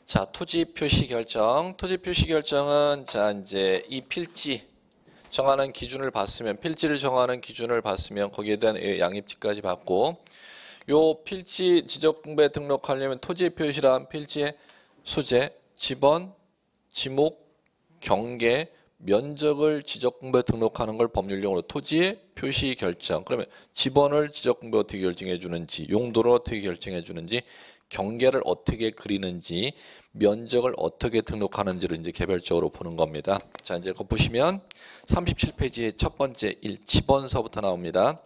자, 토지 표시 결정. 토지 표시 결정은 자, 이제 이 필지 정하는 기준을 봤으면 필지를 정하는 기준을 봤으면 거기에 대한 양입지까지 받고 요 필지 지적공부에 등록하려면 토지 표시란 필지의 소재, 지번, 지목, 경계, 면적을 지적공부에 등록하는 걸 법률용어로 토지의 표시 결정. 그러면 지번을 지적공부에 어떻게 결정해 주는지, 용도를 어떻게 결정해 주는지, 경계를 어떻게 그리는지, 면적을 어떻게 등록하는지를 이제 개별적으로 보는 겁니다. 자, 이제 그거 보시면 37페이지의 첫 번째 1 지번서부터 나옵니다.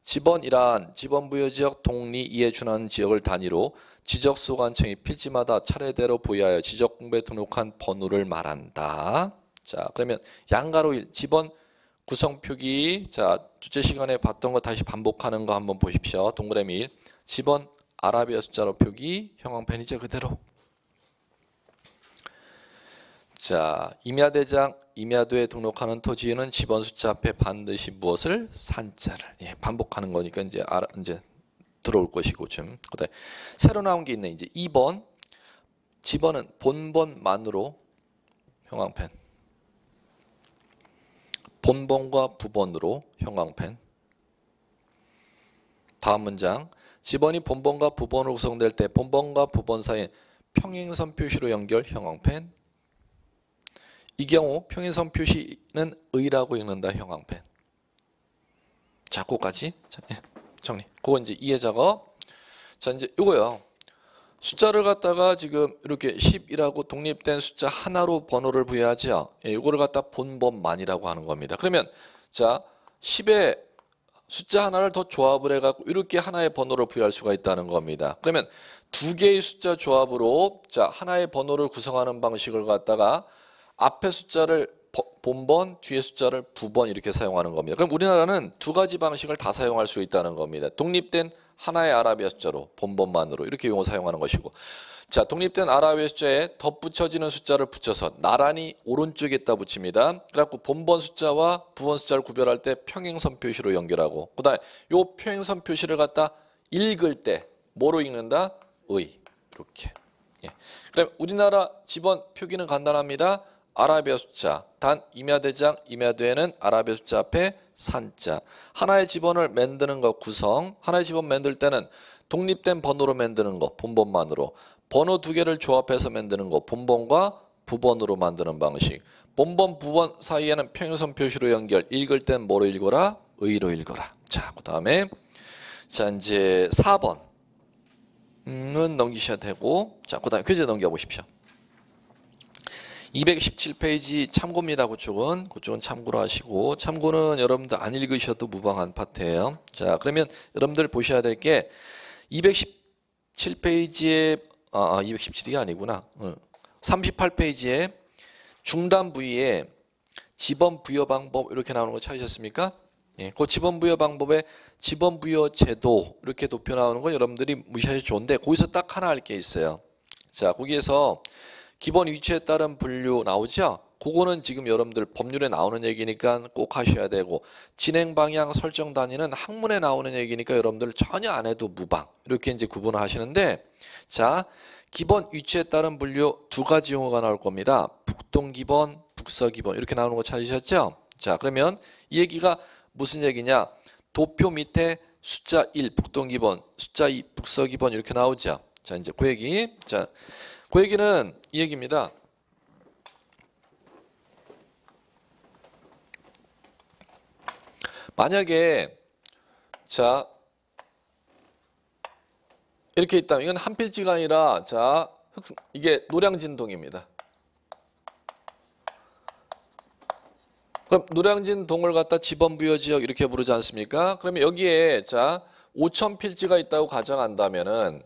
지번이란 지번부여지역 동리 이에 준하는 지역을 단위로 지적소관청이 필지마다 차례대로 부여하여 지적공부에 등록한 번호를 말한다. 자, 그러면 양가로 1 지번 구성표기. 자, 주제 시간에 봤던 거 다시 반복하는 거 한번 보십시오. 동그라미 1 지번 아라비아 숫자로 표기. 형광펜이죠 그대로. 자, 임야대장 임야도에 등록하는 토지에는 지번 숫자 앞에 반드시 무엇을 산자를 반복하는 거니까 이제 들어올 것이고 좀 그다음에 새로 나온 게 있네. 이제 2번 지번은 본번만으로 형광펜 본번과 부번으로 형광펜. 다음 문장 지번이 본번과 부번으로 구성될 때 본번과 부번 사이에 평행선 표시로 연결 형광펜. 이 경우 평행선 표시는 의라고 읽는다 형광펜. 자, 그거까지 정리. 그거 이제 이해 작업. 자, 이제 이거요. 숫자를 갖다가 지금 이렇게 10이라고 독립된 숫자 하나로 번호를 부여하죠. 이거를 갖다 본번만이라고 하는 겁니다. 그러면 자, 10에 숫자 하나를 더 조합을 해갖고 이렇게 하나의 번호를 부여할 수가 있다는 겁니다. 그러면 두 개의 숫자 조합으로 자, 하나의 번호를 구성하는 방식을 갖다가 앞에 숫자를 본번, 뒤에 숫자를 부번 이렇게 사용하는 겁니다. 그럼 우리나라는 두 가지 방식을 다 사용할 수 있다는 겁니다. 독립된 하나의 아라비아 숫자로 본번만으로 이렇게 용어 사용하는 것이고, 자, 독립된 아라비아 숫자에 덧붙여지는 숫자를 붙여서 나란히 오른쪽에다 붙입니다. 그래갖고 본번 숫자와 부번 숫자를 구별할 때 평행선 표시로 연결하고, 그다음에 요 평행선 표시를 갖다 읽을 때 뭐로 읽는다? 의. 이렇게. 그럼 우리나라 지번 표기는 간단합니다. 아라비아 숫자. 단 임야대장 임야도에는 아라비아 숫자 앞에 산자. 하나의 지번을 만드는 것 구성. 하나의 지번 만들 때는 독립된 번호로 만드는 것 본번만으로. 번호 두 개를 조합해서 만드는 것 본번과 부번으로 만드는 방식. 본번 부번 사이에는 평행선 표시로 연결. 읽을 땐 뭐로 읽어라? 의로 읽어라. 자, 그다음에 자, 이제 4번은 넘기셔야 되고, 자, 그다음에 퀴즈 넘겨보십시오. 217페이지 참고입니다. 그쪽은 참고로 하시고, 참고는 여러분들 안 읽으셔도 무방한 파트예요. 자, 그러면 여러분들 보셔야 될 게 217페이지에 217이 아니구나. 38페이지에 중단 부위에 지번 부여 방법 이렇게 나오는 거 찾으셨습니까? 그 지번 부여 방법에 지번 부여 제도 이렇게 높여 나오는 거 여러분들이 무시하셔도 좋은데, 거기서 딱 하나 할 게 있어요. 자, 거기에서 기본 위치에 따른 분류 나오죠? 그거는 지금 여러분들 법률에 나오는 얘기니까 꼭 하셔야 되고, 진행 방향 설정 단위는 학문에 나오는 얘기니까 여러분들 전혀 안 해도 무방. 이렇게 이제 구분을 하시는데, 자, 기본 위치에 따른 분류 두 가지 용어가 나올 겁니다. 북동기번, 북서기번 이렇게 나오는 거 찾으셨죠? 자, 그러면 이 얘기가 무슨 얘기냐? 도표 밑에 숫자 1 북동기번, 숫자 2 북서기번 이렇게 나오죠? 자, 이제 그 얘기. 자, 그 얘기는 이 얘기입니다. 만약에 자, 이렇게 있다면 이건 한 필지가 아니라 자, 이게 노량진동입니다. 그럼 노량진동을 갖다 지번부여지역 이렇게 부르지 않습니까? 그러면 여기에 자, 5천 필지가 있다고 가정한다면은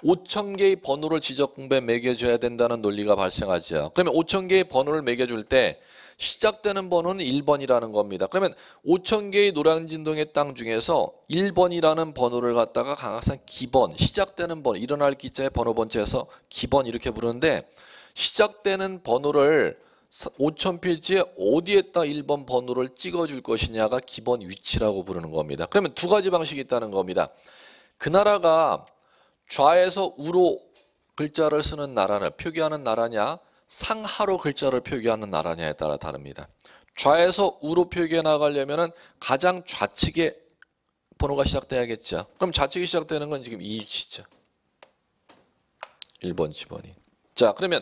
5,000개의 번호를 지적공부에 매겨줘야 된다는 논리가 발생하죠. 그러면 5,000개의 번호를 매겨줄 때 시작되는 번호는 1번이라는 겁니다. 그러면 5,000개의 노량진동의 땅 중에서 1번이라는 번호를 갖다가 항상 기번, 시작되는 번호, 일어날 기자의 번호 번째에서 기번 이렇게 부르는데, 시작되는 번호를 5,000필지에 어디에다 1번 번호를 찍어줄 것이냐가 기본 위치라고 부르는 겁니다. 그러면 두 가지 방식이 있다는 겁니다. 그 나라가 좌에서 우로 글자를 쓰는 나라를 표기하는 나라냐, 상하로 글자를 표기하는 나라냐에 따라 다릅니다. 좌에서 우로 표기해 나가려면은 가장 좌측에 번호가 시작돼야겠죠. 그럼 좌측이 시작되는 건 지금 이 위치죠. 1번, 지번이. 자, 그러면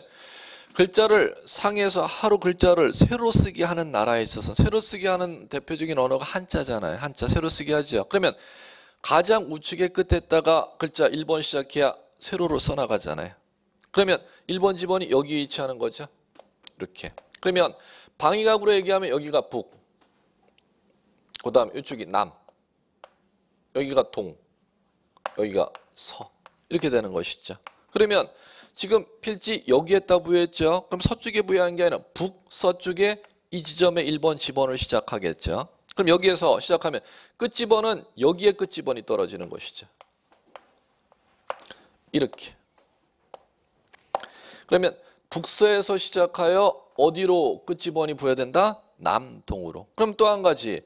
글자를 상에서 하로 글자를 세로 쓰게 하는 나라에 있어서 세로 쓰게 하는 대표적인 언어가 한자잖아요. 한자 세로 쓰게 하죠. 그러면 가장 우측의 끝에다가 글자 1번 시작해야 세로로 써나가잖아요. 그러면 1번 지번이 여기 위치하는 거죠. 이렇게. 그러면 방위각으로 얘기하면 여기가 북, 그 다음 이쪽이 남, 여기가 동, 여기가 서, 이렇게 되는 것이죠. 그러면 지금 필지 여기에다 부여했죠. 그럼 서쪽에 부여한 게 아니라 북서쪽에 이 지점에 1번 지번을 시작하겠죠. 그럼 여기에서 시작하면 끝지번은 여기에 끝지번이 떨어지는 것이죠. 이렇게. 그러면 북서에서 시작하여 어디로 끝지번이 부여된다? 남동으로. 그럼 또 한 가지.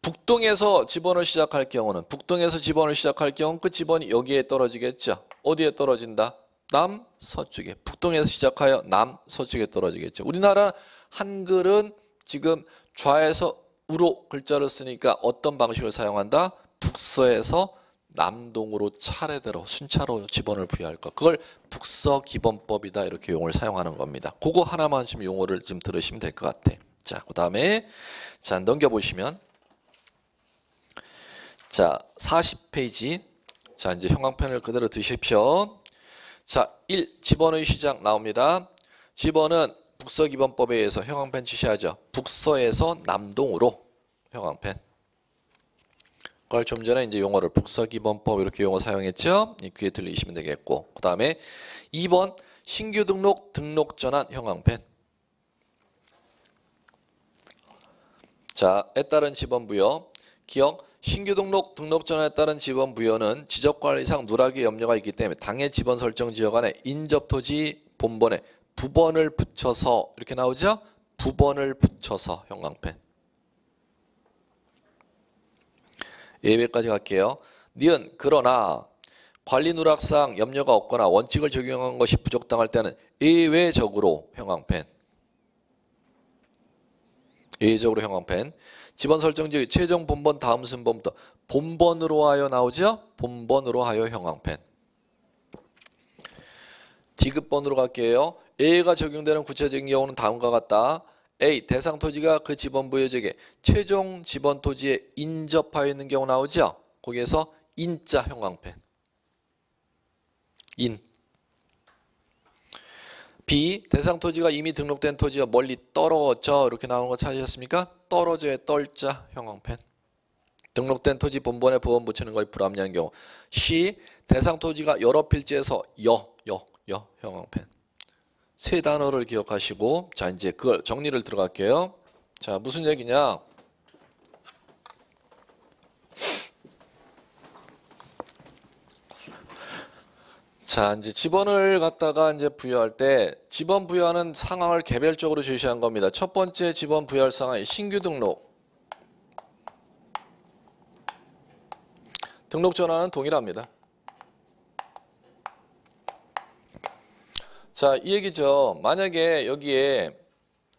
북동에서 지번을 시작할 경우는 북동에서 지번을 시작할 경우는 끝지번이 여기에 떨어지겠죠. 어디에 떨어진다? 남서쪽에. 북동에서 시작하여 남서쪽에 떨어지겠죠. 우리나라 한글은 지금 좌에서 우로 글자를 쓰니까 어떤 방식을 사용한다? 북서에서 남동으로 차례대로 순차로 지번을 부여할 것. 그걸 북서기번법이다 이렇게 용어를 사용하는 겁니다. 그거 하나만 좀 용어를 좀 들으시면 될 것 같아. 자, 그 다음에 자 넘겨보시면 자 40페이지 자 이제 형광펜을 그대로 드십시오. 자 1. 지번의 시작 나옵니다. 지번은 북서기번법에 의해서 형광펜 치셔야죠. 북서에서 남동으로 형광펜. 그걸 좀 전에 이제 용어를 북서기번법 이렇게 용어 사용했죠. 귀에 들리시면 되겠고. 그 다음에 2번 신규 등록 등록 전환 형광펜. 자, 에 따른 지번 부여. 기억 신규 등록 등록 전환에 따른 지번 부여는 지적관리상 누락의 염려가 있기 때문에 당해 지번 설정 지역 안에 인접토지 본번에 부번을 붙여서 이렇게 나오죠? 부번을 붙여서 형광펜. 예외까지 갈게요. 니은 그러나 관리 누락상 염려가 없거나 원칙을 적용한 것이 부적당할 때는 예외적으로 형광펜. 예외적으로 형광펜. 지번 설정지 최종 본번 다음 순번부터 본번으로 하여 나오죠? 본번으로 하여 형광펜. 디귿번으로 갈게요. A가 적용되는 구체적인 경우는 다음과 같다. A. 대상 토지가 그 지번 부여지역에 최종 지번 토지에 인접하여 있는 경우 나오죠? 거기에서 인자 형광펜. 인. B. 대상 토지가 이미 등록된 토지와 멀리 떨어져 이렇게 나오는 거 찾으셨습니까? 떨어져의 떨자 형광펜. 등록된 토지 본번에 부번 붙이는 것이 불합리한 경우. C. 대상 토지가 여러 필지에서 여 형광펜. 세 단어를 기억하시고 자 이제 그걸 정리를 들어갈게요. 자 무슨 얘기냐? 자 이제 지번을 갖다가 이제 부여할 때 지번 부여하는 상황을 개별적으로 제시한 겁니다. 첫 번째 지번 부여할 상황이 신규 등록. 등록 전환은 동일합니다. 자, 이 얘기죠. 만약에 여기에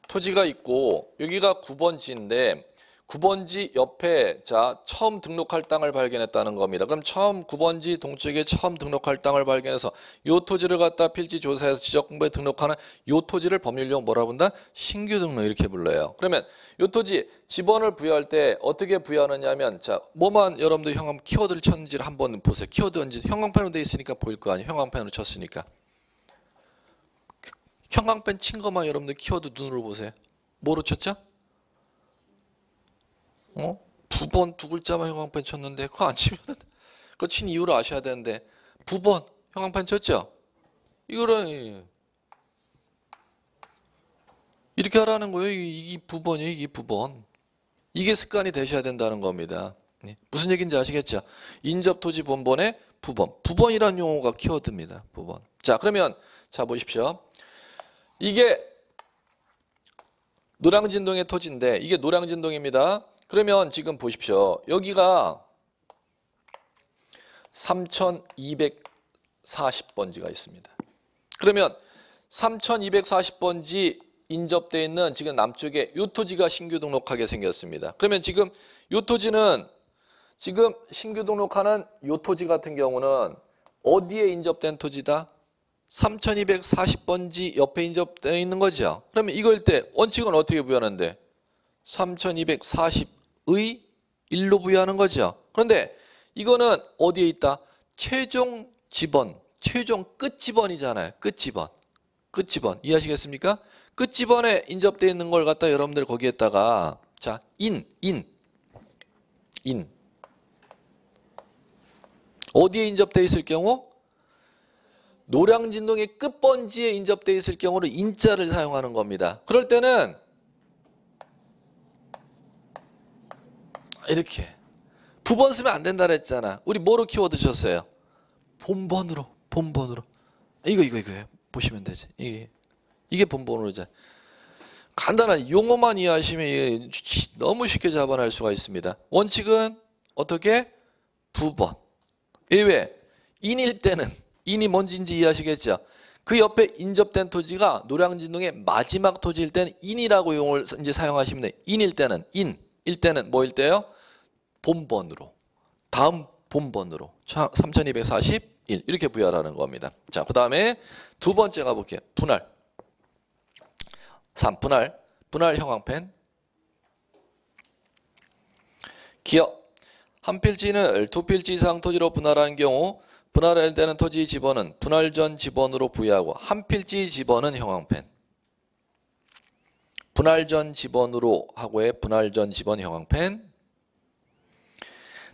토지가 있고 여기가 9번지인데 9번지 옆에 자 처음 등록할 땅을 발견했다는 겁니다. 그럼 처음 9번지 동쪽에 처음 등록할 땅을 발견해서 이 토지를 갖다 필지 조사해서 지적공부에 등록하는 이 토지를 법률용 뭐라 본다? 신규 등록 이렇게 불러요. 그러면 이 토지 지번을 부여할 때 어떻게 부여하느냐면 자 뭐만 여러분들 형광 키워드를 쳤는지를 한번 보세요. 키워드 언제 형광펜으로 돼 있으니까 보일 거 아니에요. 형광펜으로 쳤으니까. 형광펜 친 것만 여러분들 키워드 눈으로 보세요. 뭐로 쳤죠? 부번 두 글자만 형광펜 쳤는데 그거 안 치면은 그거 친 이유를 아셔야 되는데 부번 형광펜 쳤죠? 이거를 이렇게 하라는 거예요. 이게 부번이에요. 이게 부번. 이게 습관이 되셔야 된다는 겁니다. 무슨 얘기인지 아시겠죠? 인접토지 본번에 부번. 부번이라는 용어가 키워드입니다. 부번. 자 그러면 자 보십시오. 이게 노량진동의 토지인데 이게 노량진동입니다. 그러면 지금 보십시오. 여기가 3240번지가 있습니다. 그러면 3240번지 인접되어 있는 지금 남쪽에 요 토지가 신규 등록하게 생겼습니다. 그러면 지금 요 토지는 지금 신규 등록하는 요 토지 같은 경우는 어디에 인접된 토지다? 3240번지 옆에 인접되어 있는 거죠. 그러면 이걸 때 원칙은 어떻게 부여하는데? 3240의 1로 부여하는 거죠. 그런데 이거는 어디에 있다? 최종 지번, 최종 끝지번이잖아요. 끝지번. 끝지번. 이해하시겠습니까? 끝지번에 인접되어 있는 걸 갖다 여러분들 거기에다가 자, 인. 어디에 인접되어 있을 경우? 노량진동의 끝번지에 인접되어 있을 경우는 인자를 사용하는 겁니다. 그럴 때는 이렇게 부번 쓰면 안 된다 그랬잖아. 우리 뭐로 키워드 줬어요? 본번으로. 이거예요. 보시면 되지. 이게 본번으로죠. 간단한 용어만 이해하시면 너무 쉽게 잡아낼 수가 있습니다. 원칙은 어떻게? 부번. 왜? 인일 때는 인이 뭔지 이해하시겠죠? 그 옆에 인접된 토지가 노량진동의 마지막 토지일 때는 인이라고 용어를 이제 사용하시면 돼요. 인일 때는 일 때는 뭐일 때요? 본번으로. 다음 본번으로 3241 이렇게 부여하라는 겁니다. 자, 그 다음에 두 번째 가볼게요. 분할. 3. 분할 형광펜. 기억. 한 필지는 두 필지 이상 토지로 분할하는 경우 분할할 때는 토지 지번은 분할 전 지번으로 부여하고 한 필지 지번은 형광펜. 분할 전 지번으로 하고의 분할 전 지번 형광펜.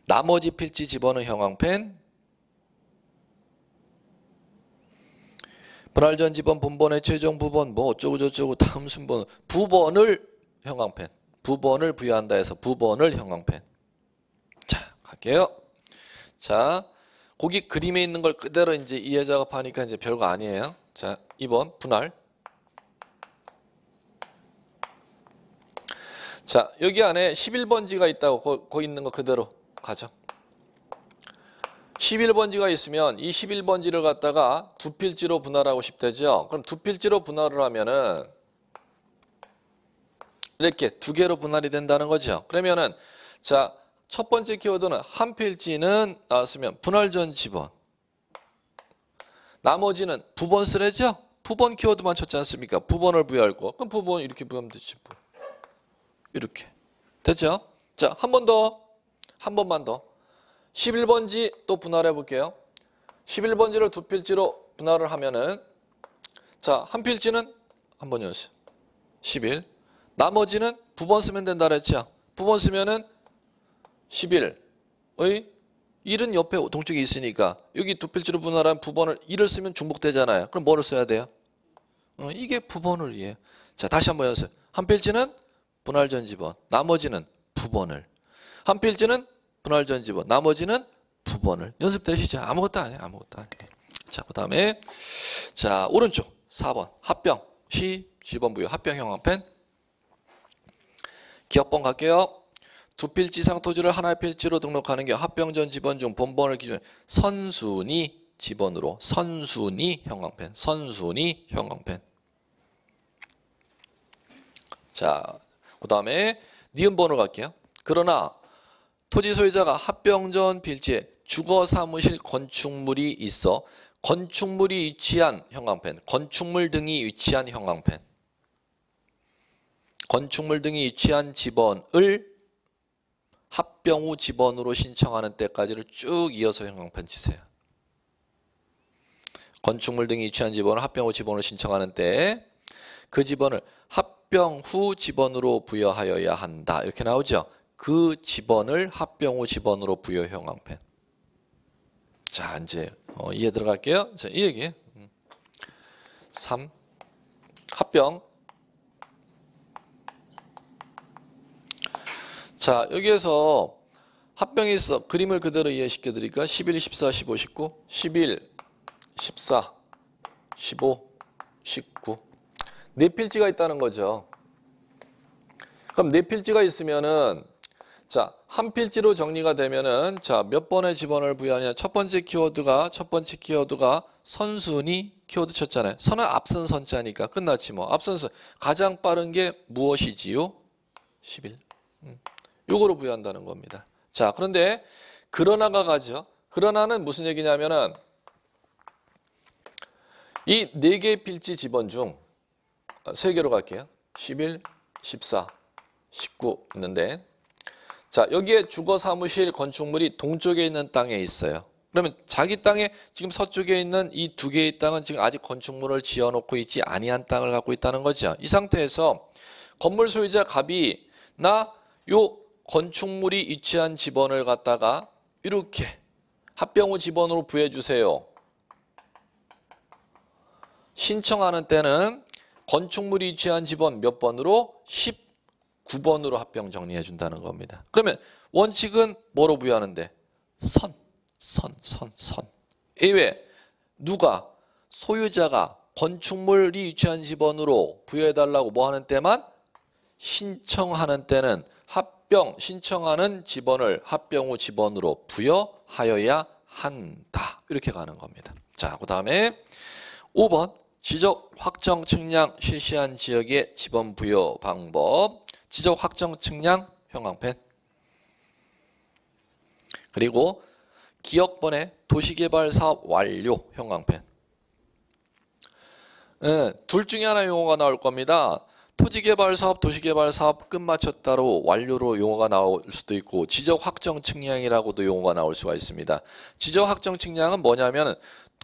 나머지 필지 지번은 형광펜. 분할 전 지번 본번의 최종 부번 뭐 어쩌고 저쩌고 다음 순번 부번을 형광펜. 부번을 부여한다 해서 부번을 형광펜. 자, 갈게요. 자, 거기 그림에 있는 걸 그대로 이제 이해 작업하니까 이제 별거 아니에요. 자, 2번 분할. 자, 여기 안에 11번지가 있다고 거기 있는 거 그대로 가죠. 11번지가 있으면 이 11번지를 갖다가 두 필지로 분할하고 싶대죠. 그럼 두 필지로 분할을 하면은 이렇게 두 개로 분할이 된다는 거죠. 그러면은 자, 첫 번째 키워드는 한 필지는 나왔으면 분할 전 지번. 나머지는 부번 쓰래죠? 부번 키워드만 쳤지 않습니까? 부번을 부여할 거. 그럼 부번 이렇게 부여하면 되지. 이렇게. 됐죠? 자, 한 번만 더. 11번지 또 분할해 볼게요. 11번지를 두 필지로 분할을 하면은 자, 한 필지는 한 번이었어요. 11. 나머지는 부번 쓰면 된다 그랬죠? 부번 쓰면은 11의 1은 옆에 동쪽에 있으니까 여기 두 필지로 분할한 부번을 1을 쓰면 중복되잖아요. 그럼 뭐를 써야 돼요? 이게 부번을 이해해요. 자, 다시 한번 연습. 한 필지는 분할 전 지번, 나머지는 부번을. 한 필지는 분할 전 지번, 나머지는 부번을. 연습되시죠? 아무것도 아니에요. 자, 그 다음에 자, 오른쪽 4번 합병 시 지번 부여 합병 형광펜. 기억번 갈게요. 두 필지 이상 토지를 하나의 필지로 등록하는 게 합병 전 지번 중 본번을 기준으로 선순위 지번으로 선순위 형광펜. 자, 그 다음에 니은 번호 갈게요. 그러나 토지 소유자가 합병 전 필지에 주거 사무실 건축물이 있어 건축물이 위치한 형광펜. 건축물 등이 위치한 형광펜. 건축물 등이 위치한 지번을 합병 후 지번으로 신청하는 때까지를 쭉 이어서 형광펜 치세요. 건축물 등이 위치한 지번을 합병 후 지번으로 신청하는 때 그 지번을 합병 후 지번으로 부여하여야 한다. 이렇게 나오죠. 그 지번을 합병 후 지번으로 부여 형광펜. 자, 이제 이해 들어갈게요. 자, 이 얘기. 3. 합병. 자, 여기에서 합병이 있어. 그림을 그대로 이해시켜 드릴까? 11, 14, 15, 19. 11, 14, 15, 19. 네 필지가 있다는 거죠. 그럼 네 필지가 있으면은 자, 한 필지로 정리가 되면은 자, 몇 번의 지번을 부여하냐? 첫 번째 키워드가 선순위 키워드 쳤잖아요. 선은 앞선 선자니까 끝났지 뭐. 앞선 선 가장 빠른 게 무엇이지요? 11. 요거로 부여한다는 겁니다. 자, 그런데 그러나가 가죠. 그러나는 무슨 얘기냐면은 이 4개의 필지 집원 중 3개로 갈게요. 11, 14, 19 있는데 자, 여기에 주거 사무실 건축물이 동쪽에 있는 땅에 있어요. 그러면 자기 땅에 지금 서쪽에 있는 이 2개의 땅은 지금 아직 건축물을 지어놓고 있지 아니한 땅을 갖고 있다는 거죠. 이 상태에서 건물 소유자 갑이 나 요 건축물이 위치한 지번을 갖다가 이렇게 합병호 지번으로 부여해 주세요. 신청하는 때는 건축물이 위치한 지번 몇 번으로? 19번으로 합병 정리해 준다는 겁니다. 그러면 원칙은 뭐로 부여하는데? 선. 이외에 누가? 소유자가 건축물이 위치한 지번으로 부여해 달라고 뭐 하는 때만? 신청하는 때는 합병, 신청하는 지번을 합병 후 지번으로 부여하여야 한다. 이렇게 가는 겁니다. 자, 그 다음에 5번 지적 확정 측량 실시한 지역의 지번 부여 방법. 지적 확정 측량 형광펜. 그리고 기억번에 도시개발 사업 완료 형광펜. 둘 중에 하나 용어가 나올 겁니다. 토지개발 사업, 도시개발 사업 끝마쳤다로 완료로 용어가 나올 수도 있고 지적 확정 측량이라고도 용어가 나올 수가 있습니다. 지적 확정 측량은 뭐냐면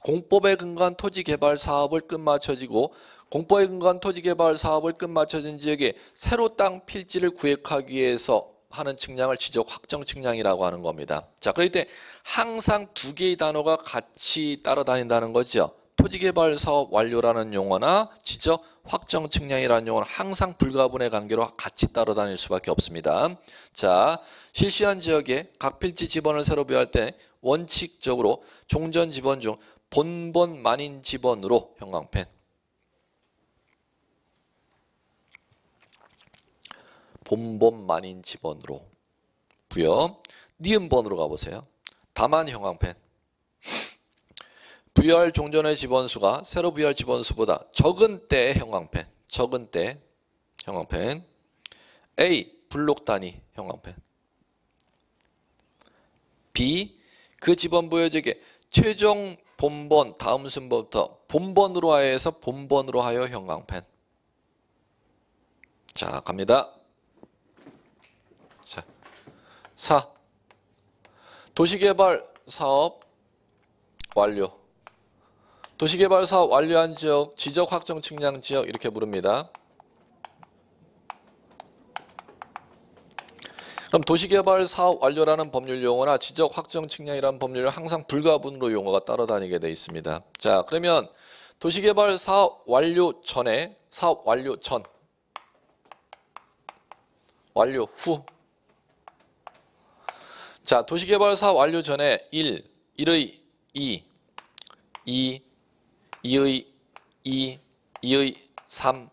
공법에 근거한 토지개발 사업을 끝마쳐지고 공법에 근거한 토지개발 사업을 끝마쳐진 지역에 새로 땅 필지를 구획하기 위해서 하는 측량을 지적 확정 측량이라고 하는 겁니다. 자, 그럴 때 항상 2개의 단어가 같이 따라다닌다는 거죠. 토지개발 사업 완료라는 용어나 지적 확정 측량이라는 용어는 항상 불가분의 관계로 같이 따라다닐 수밖에 없습니다. 자, 실시한 지역에 각 필지 지번을 새로 부여할 때 원칙적으로 종전 지번 중 본번 만인 지번으로 형광펜. 본번 만인 지번으로 부여. 니은번으로 가보세요. 다만 형광펜. 부여할 종전의 지번수가 새로 부여할 지번수보다 적은 때의 형광펜. 적은 때 형광펜. A. 블록 단위 형광펜. B. 그 지번 부여지에 최종 본번 다음 순번부터 본번으로 하여서 본번으로 하여 형광펜. 자, 갑니다. 자, 4. 도시개발 사업 완료. 도시개발 사업 완료한 지역, 지적 확정 측량 지역 이렇게 부릅니다. 그럼 도시개발 사업 완료라는 법률 용어나 지적 확정 측량이라는 법률은 항상 불가분으로 용어가 따라다니게 돼 있습니다. 자, 그러면 도시개발 사업 완료 전에, 사업 완료 전, 완료 후. 자, 도시개발 사업 완료 전에 1, 1의 2, 2, 2의 2, 2의 3,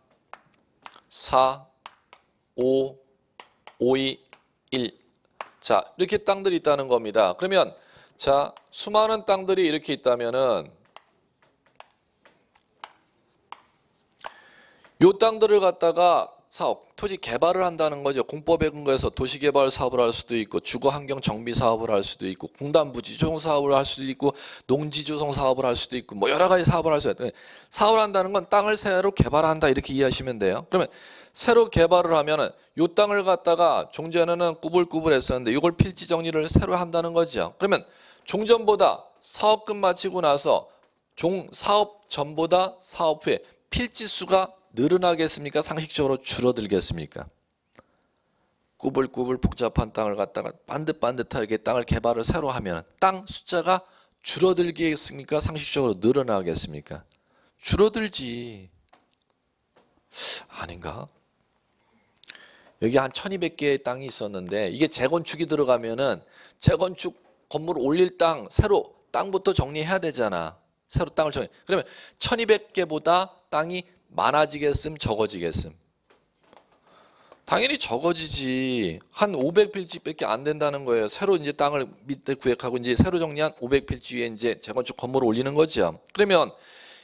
4, 5, 5의 1. 자, 이렇게 땅들이 있다는 겁니다. 그러면 자, 수많은 땅들이 이렇게 있다면은 요 땅들을 갖다가 사업, 토지 개발을 한다는 거죠. 공법에 근거해서 도시개발 사업을 할 수도 있고 주거환경 정비 사업을 할 수도 있고 공단부지조성 사업을 할 수도 있고 농지조성 사업을 할 수도 있고 뭐 여러 가지 사업을 할 수 있어요. 사업을 한다는 건 땅을 새로 개발한다 이렇게 이해하시면 돼요. 그러면 새로 개발을 하면은 요 땅을 갖다가 종전에는 꾸불꾸불 했었는데 이걸 필지 정리를 새로 한다는 거죠. 그러면 종전보다 사업 끝마치고 나서 사업 전보다 사업 후에 필지 수가 늘어나겠습니까? 상식적으로 줄어들겠습니까? 꾸불꾸불 복잡한 땅을 갖다가 반듯반듯하게 땅을 개발을 새로 하면 땅 숫자가 줄어들겠습니까? 상식적으로 늘어나겠습니까? 줄어들지. 아닌가? 여기 한 1200개의 땅이 있었는데 이게 재건축이 들어가면은 재건축 건물 올릴 땅 새로 땅부터 정리해야 되잖아. 새로 땅을 정리. 그러면 1200개보다 땅이 많아지겠음 적어지겠음? 당연히 적어지지. 한 500필지밖에 안 된다는 거예요. 새로 이제 땅을 밑에 구획하고 이제 새로 정리한 500필지 위에 이제 재건축 건물을 올리는 거죠. 그러면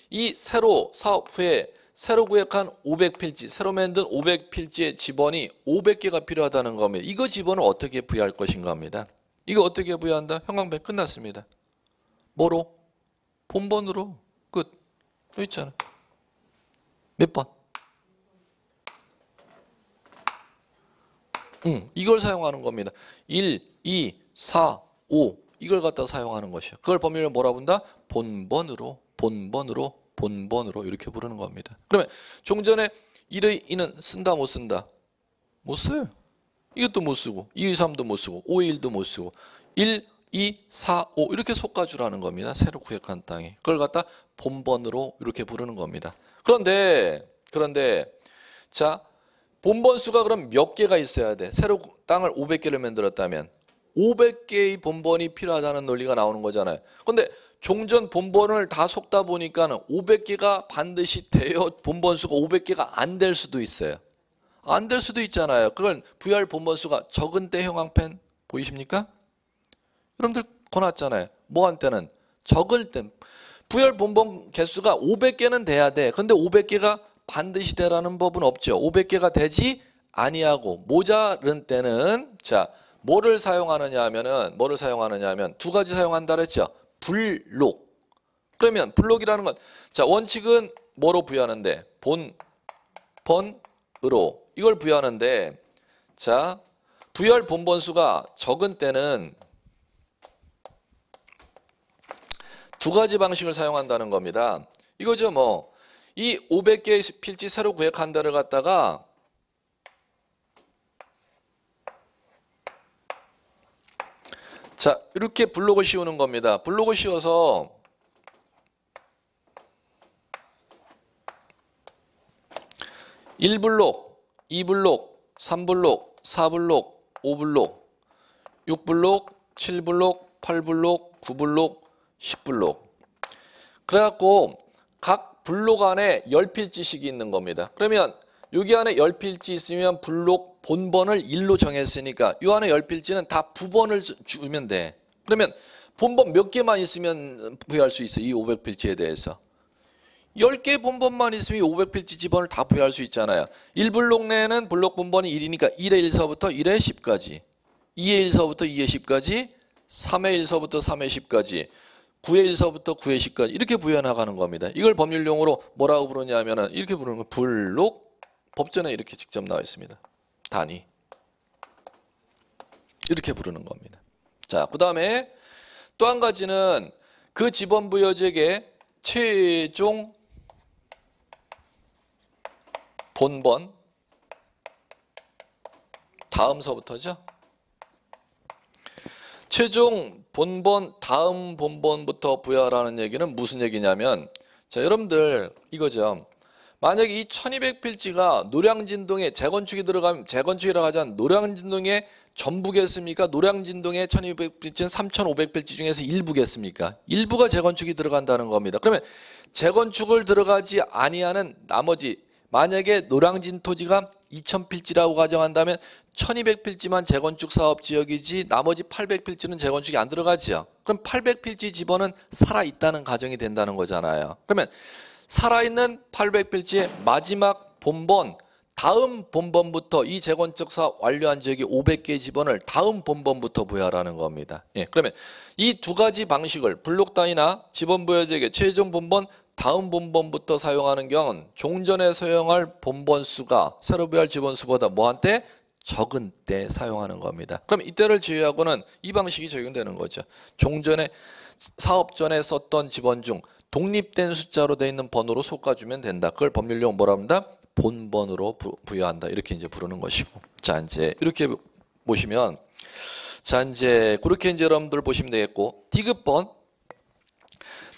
이 새로 사업 후에 새로 구획한 500필지, 새로 만든 500필지의 지번이 500개가 필요하다는 겁니다. 이거 지번을 어떻게 부여할 것인가 합니다. 이거 어떻게 부여한다? 형광펜 끝났습니다. 뭐로? 본번으로. 끝. 여기 있잖아. 몇 번? 이걸 사용하는 겁니다. 1, 2, 4, 5 이걸 갖다 사용하는 것이요. 그걸 법률로 뭐라 본다? 본번으로 이렇게 부르는 겁니다. 그러면 종전에 1의 2는 쓴다 못 쓴다? 못 써요. 이것도 못 쓰고 2, 3도 못 쓰고 5의 1도 못 쓰고 1, 2, 4, 5 이렇게 속가주라는 겁니다. 새로 구획한 땅에. 그걸 갖다 본번으로 이렇게 부르는 겁니다. 그런데 자 본번수가 그럼 몇 개가 있어야 돼? 새로 땅을 500개를 만들었다면 500개의 본번이 필요하다는 논리가 나오는 거잖아요. 근데 종전 본번을 다 속다 보니까는 500개가 반드시 돼요. 본번수가 500개가 안 될 수도 있어요. 안 될 수도 있잖아요. 그걸 부여할 본번수가 적은 때 형광펜 보이십니까? 여러분들 권았잖아요. 뭐한 때는? 적을 때. 부여할 본번 개수가 500개는 돼야 돼. 근데 500개가 반드시 되라는 법은 없죠. 500개가 되지 아니하고 모자른 때는 자 뭐를 사용하느냐 하면 두 가지 사용한다 그랬죠. 불록. 그러면 불록이라는 건 자 원칙은 뭐로 부여하는데 본번으로 이걸 부여하는데 자 부여할 본번수가 적은 때는 두 가지 방식을 사용한다는 겁니다. 이거죠 뭐. 이 500개의 필지 새로 구획한 데를 갖다가 자 이렇게 블록을 씌우는 겁니다. 블록을 씌워서 (1블록) (2블록) (3블록) (4블록) (5블록) (6블록) (7블록) (8블록) (9블록) (10블록) 그래갖고 각 블록 안에 10필지씩이 있는 겁니다. 그러면 여기 안에 10필지 있으면 블록 본번을 1로 정했으니까 이 안에 10필지는 다 부번을 주면 돼. 그러면 본번 몇 개만 있으면 부여할 수 있어? 이 500필지에 대해서. 10개 본번만 있으면 이 500필지 지번을 다 부여할 수 있잖아요. 1블록 내에는 블록 본번이 1이니까 1의 1서부터 1의 10까지 2의 1서부터 2의 10까지 3의 1서부터 3의 10까지 9의 1서부터 9의 10까지 이렇게 부여나가는 겁니다. 이걸 법률용어로 뭐라고 부르냐면은 이렇게 부르는 거 블록 법전에 이렇게 직접 나와 있습니다. 단위 이렇게 부르는 겁니다. 자, 그 다음에 또 한 가지는 그 지번 부여지역의 최종 본번 다음서부터죠. 최종 본번 다음 본번부터 부여하라는 얘기는 무슨 얘기냐면 자 여러분들 이거죠. 만약에 이 1200필지가 노량진동에 재건축이 들어가면 재건축이라고 하지 않은 노량진동에 전부겠습니까? 노량진동에 1200필지는 3500필지 중에서 일부겠습니까? 일부가 재건축이 들어간다는 겁니다. 그러면 재건축을 들어가지 아니하는 나머지 만약에 노량진 토지가 2000필지라고 가정한다면 1200필지만 재건축 사업 지역이지 나머지 800필지는 재건축이 안 들어가죠. 그럼 800필지 지번은 살아있다는 가정이 된다는 거잖아요. 그러면 살아있는 800필지의 마지막 본번 다음 본번부터 이 재건축 사업 완료한 지역이 500개의 지번을 다음 본번부터 부여하라는 겁니다. 예, 그러면 이 두 가지 방식을 블록 단위나 지번 부여 지역의 최종 본번 다음 본번부터 사용하는 경우는 종전에 사용할 본번 수가 새로 부여할 지번 수보다 뭐한테? 적은 때 사용하는 겁니다. 그럼 이때를 제외하고는 이 방식이 적용되는 거죠. 종전에 사업 전에 썼던 지번 중 독립된 숫자로 되어 있는 번호로 솎아주면 된다. 그걸 법률용 뭐라 합니다? 본번으로 부여한다. 이렇게 이제 부르는 것이고. 자, 이제 이렇게 보시면 자, 이제 그렇게 이제 여러분들 보시면 되겠고 디귿번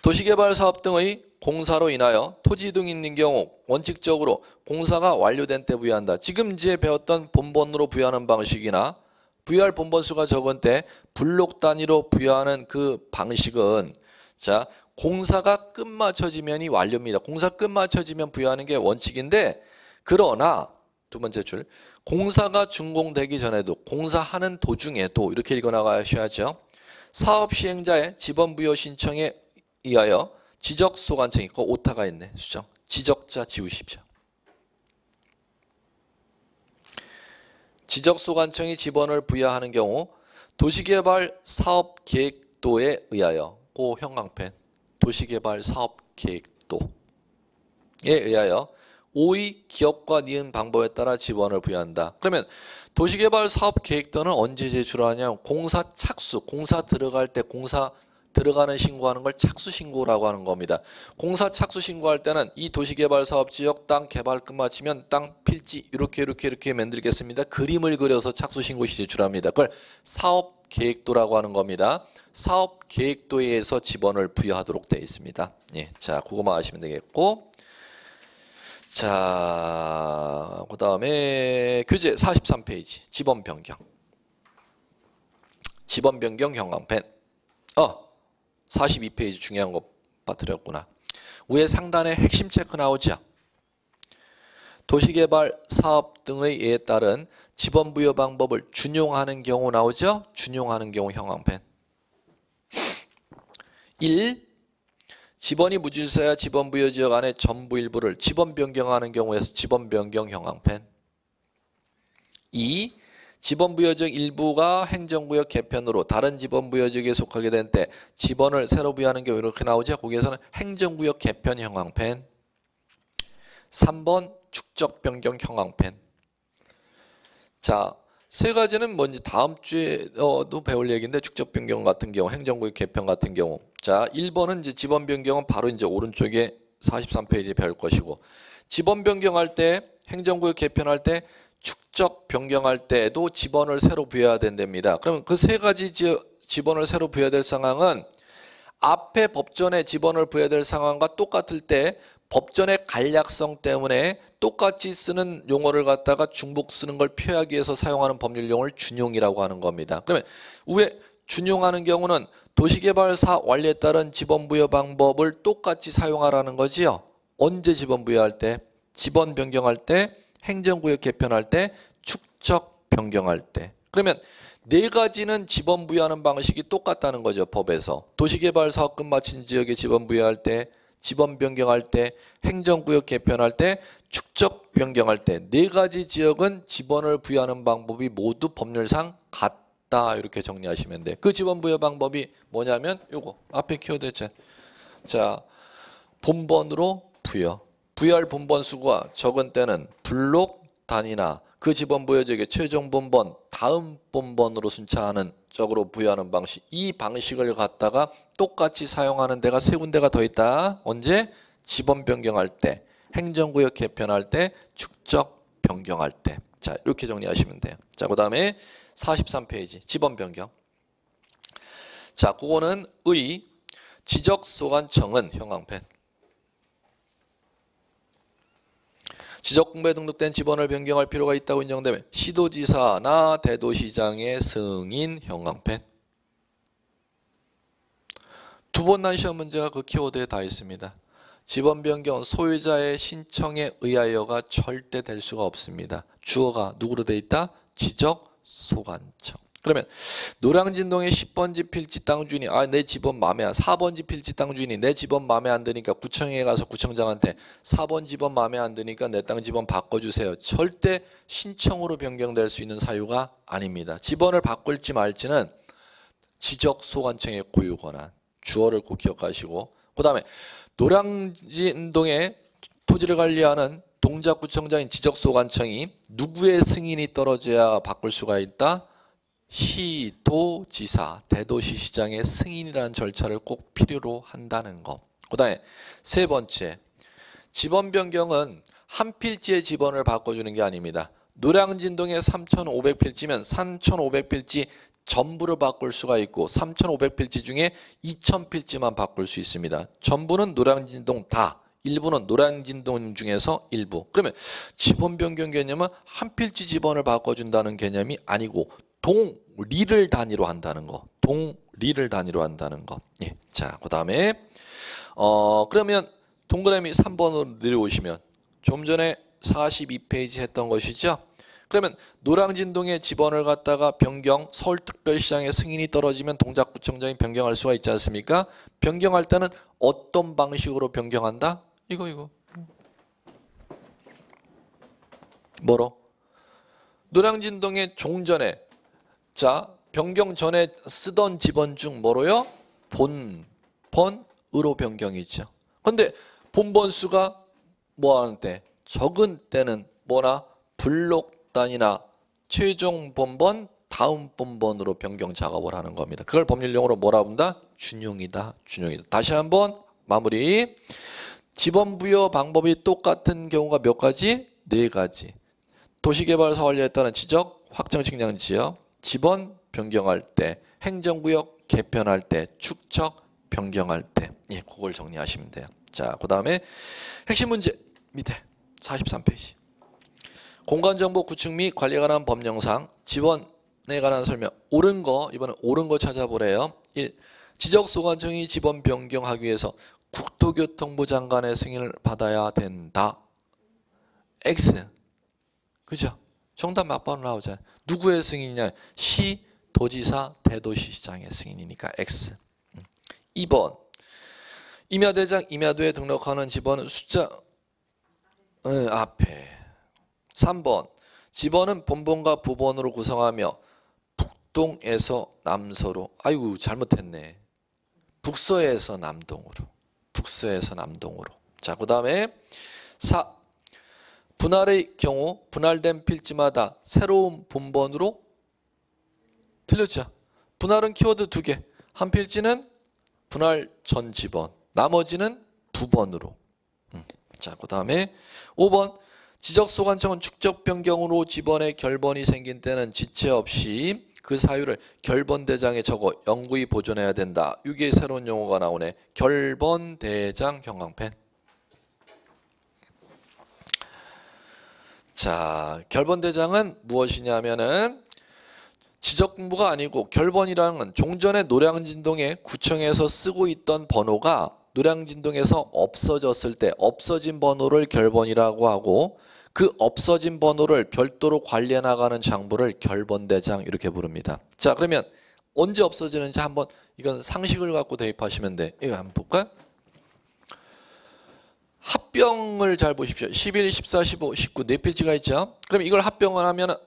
도시개발 사업 등의 공사로 인하여 토지 이동이 있는 경우 원칙적으로 공사가 완료된 때 부여한다. 지금 이제 배웠던 본번으로 부여하는 방식이나 부여할 본번 수가 적은 때 블록 단위로 부여하는 그 방식은 자 공사가 끝마쳐지면이 완료입니다. 공사 끝마쳐지면 부여하는 게 원칙인데 그러나 두 번째 줄 공사가 준공되기 전에도 공사하는 도중에도 이렇게 읽어나가셔야죠. 사업 시행자의 지번 부여 신청에 의하여 지적소관청이 있고 오타가 있네. 수정. 지적자 지우십시오. 지적소관청이 지번을 부여하는 경우 도시개발사업계획도에 의하여 고 형광펜 도시개발사업계획도에 의하여 5의 기업과 니은 방법에 따라 지번을 부여한다. 그러면 도시개발사업계획도는 언제 제출하냐? 공사 착수, 공사 들어갈 때 공사 들어가는 신고하는 걸 착수신고라고 하는 겁니다. 공사 착수 신고할 때는 이 도시개발사업지역 땅 개발 끝마치면 땅 필지 이렇게 만들겠습니다. 그림을 그려서 착수신고 시 제출합니다. 그걸 사업계획도라고 하는 겁니다. 사업계획도에 의해서 지번을 부여하도록 되어 있습니다. 예, 자, 그거만 아시면 되겠고. 자, 그 다음에 교재 43페이지 지번 변경. 지번 변경 형광펜. 42페이지 중요한 거 빠뜨렸구나. 위에 상단에 핵심 체크 나오죠. 도시개발 사업 등의 예에 따른 지번 부여 방법을 준용하는 경우 나오죠. 준용하는 경우 형광펜. 1. 지번이 무질서야 지번 부여 지역 안에 전부 일부를 지번 변경하는 경우에서 지번 변경 형광펜. 2. 지번 부여 지역 일부가 행정구역 개편으로 다른 지번 부여 지역에 속하게 된 때 지번을 새로 부여하는 경우 이렇게 나오죠. 거기에서는 행정구역 개편 형광펜. 3번 축적 변경 형광펜. 자, 세 가지는 뭔지 다음 주에도 배울 얘기인데 축적 변경 같은 경우, 행정구역 개편 같은 경우. 자, 1번은 이제 지번 변경은 바로 이제 오른쪽에 43페이지에 배울 것이고, 지번 변경할 때, 행정구역 개편할 때, 축적 변경할 때에도 지번을 새로 부여해야 된답니다. 그러면 그 세 가지 지번을 새로 부여해야 될 상황은 앞에 법전에 지번을 부여해야 될 상황과 똑같을 때 법전의 간략성 때문에 똑같이 쓰는 용어를 갖다가 중복 쓰는 걸 피하기 위해서 사용하는 법률 용어를 준용이라고 하는 겁니다. 그러면 위에 준용하는 경우는 도시개발사 완료에 따른 지번 부여 방법을 똑같이 사용하라는 거지요. 언제 지번 부여할 때? 지번 변경할 때, 행정구역 개편할 때, 축적 변경할 때. 그러면 네 가지는 지번 부여하는 방식이 똑같다는 거죠. 법에서. 도시개발 사업 끝마친 지역에 지번 부여할 때, 지번 변경할 때, 행정구역 개편할 때, 축적 변경할 때 네 가지 지역은 지번을 부여하는 방법이 모두 법률상 같다. 이렇게 정리하시면 돼. 그 지번 부여 방법이 뭐냐면 요거 앞에 키워드했죠. 자, 본번으로 부여. 부여할 본번 수가 적은 때는 블록 단위나 그 지번 부여 지역의 최종 본번 다음 본번으로 순차하는 쪽으로 부여하는 방식, 이 방식을 갖다가 똑같이 사용하는 데가 세 군데가 더 있다. 언제? 지번 변경할 때, 행정구역 개편할 때, 축적 변경할 때. 자, 이렇게 정리하시면 돼요. 자, 그 다음에 43페이지 지번 변경. 자, 그거는 의 지적소관청은 형광펜. 지적공부에 등록된 지번을 변경할 필요가 있다고 인정되면 시도지사나 대도시장의 승인 형광펜. 두 번 난 시험 문제가 그 키워드에 다 있습니다. 지번 변경 소유자의 신청에 의하여가 절대 될 수가 없습니다. 주어가 누구로 돼 있다? 지적소관청. 그러면 노량진동의 10번지 필지 땅 주인이 내 집은 마음에 안 4번지 필지 땅 주인이 내 집은 마음에 안 드니까 구청에 가서 구청장한테 4번 집은 마음에 안 드니까 내 땅 집은 바꿔주세요. 절대 신청으로 변경될 수 있는 사유가 아닙니다. 집원을 바꿀지 말지는 지적소관청의 고유 권한. 주어를 꼭 기억하시고, 그 다음에 노량진동의 토지를 관리하는 동작구청장인 지적소관청이 누구의 승인이 떨어져야 바꿀 수가 있다? 시도지사, 대도시시장의 승인이라는 절차를 꼭 필요로 한다는 거. 그 다음에 세 번째, 지번 변경은 한 필지의 지번을 바꿔주는 게 아닙니다. 노량진동의 3,500필지면 3,500필지 전부를 바꿀 수가 있고 3,500필지 중에 2,000필지만 바꿀 수 있습니다. 전부는 노량진동 다, 일부는 노량진동 중에서 일부. 그러면 지번 변경 개념은 한 필지 지번을 바꿔준다는 개념이 아니고 동리를 단위로 한다는 거. 동리를 단위로 한다는 거. 예. 자, 그 다음에 그러면 동그라미 3번으로 내려오시면 좀 전에 42페이지 했던 것이죠. 그러면 노량진동의 지번을 갖다가 변경, 서울특별시장의 승인이 떨어지면 동작구청장이 변경할 수가 있지 않습니까? 변경할 때는 어떤 방식으로 변경한다? 이거. 뭐로? 노량진동의 종전에, 자, 변경 전에 쓰던 지번 중 뭐로요? 본번으로 변경이죠. 근데 본번수가 뭐 하는 때? 적은 때는 뭐나? 블록 단위나 최종 본번, 다음 본번으로 변경 작업을 하는 겁니다. 그걸 법률용어로 뭐라 본다? 준용이다. 다시 한번 마무리. 지번 부여 방법이 똑같은 경우가 몇 가지? 4가지. 도시개발사 완료에 따른 지적, 확정 측량 지역, 지번 변경할 때, 행정구역 개편할 때, 축척 변경할 때. 예, 그걸 정리하시면 돼요. 자, 그 다음에 핵심 문제 밑에 43페이지. 공간정보 구축 및 관리에 관한 법령상 지번에 관한 설명. 옳은 거, 이번엔 옳은 거 찾아보래요. 1. 지적소관청이 지번 변경하기 위해서 국토교통부 장관의 승인을 받아야 된다. X. 그죠? 정답 맞바로 나오잖아요. 누구의 승인이냐? 시, 도지사, 대도시시장의 승인이니까 X. 2번. 임야대장, 임야도에 등록하는 지번은 숫자 앞에. 3번. 지번은 본번과 부번으로 구성하며 북동에서 남서로. 아이고 잘못했네. 북서에서 남동으로. 자, 그 다음에 4. 분할의 경우 분할된 필지마다 새로운 본번으로. 틀렸죠? 분할은 키워드 2개. 한 필지는 분할 전 지번, 나머지는 부번으로. 자, 그 다음에 5번. 지적소관청은 축적 변경으로 지번에 결번이 생긴 때는 지체 없이 그 사유를 결번대장에 적어 영구히 보존해야 된다. 이게 새로운 용어가 나오네. 결번대장 형광펜. 자, 결번대장은 무엇이냐면은 지적공부가 아니고 결번이라는 건 종전에 노량진동에 구청에서 쓰고 있던 번호가 노량진동에서 없어졌을 때 없어진 번호를 결번이라고 하고 그 없어진 번호를 별도로 관리해 나가는 장부를 결번대장 이렇게 부릅니다. 자, 그러면 언제 없어지는지 한번 이건 상식을 갖고 대입하시면 돼. 이거 한번 볼까요? 합병을 잘 보십시오. 11, 14, 15, 19 네 필지가 있죠. 그럼 이걸 합병을 하면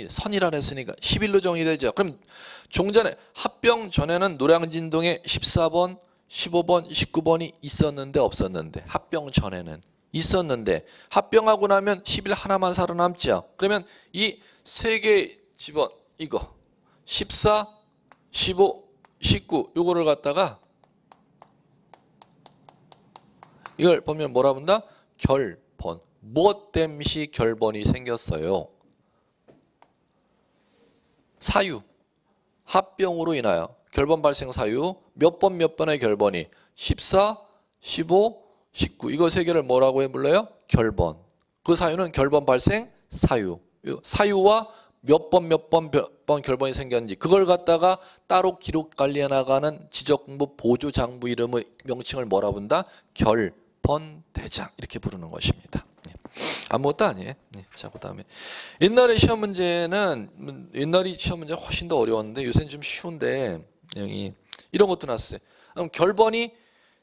선이라 했으니까 11로 정의되죠. 그럼 종전에 합병 전에는 노량진동에 14번, 15번, 19번이 있었는데 없었는데 합병 전에는 있었는데 합병하고 나면 11 하나만 살아남죠. 그러면 이 세 개의 지번 이거 14, 15, 19 요거를 갖다가 이걸 보면 뭐라 본다? 결번. 무엇 땜시 결번이 생겼어요? 사유. 합병으로 인하여 결번 발생 사유 몇 번의 결번이 14, 15, 19 이거 세 개를 뭐라고 해 불러요? 결번. 그 사유는 결번 발생 사유. 사유와 몇 번 결번이 생겼는지 그걸 갖다가 따로 기록 관리해 나가는 지적공부 보조장부 이름의 명칭을 뭐라 본다? 결번대장 이렇게 부르는 것입니다. 아무것도 아니에요. 자, 그 다음에 옛날에 시험 문제는 훨씬 더 어려웠는데 요새는 좀 쉬운데 여기 이런 것도 났어요. 그럼 결번이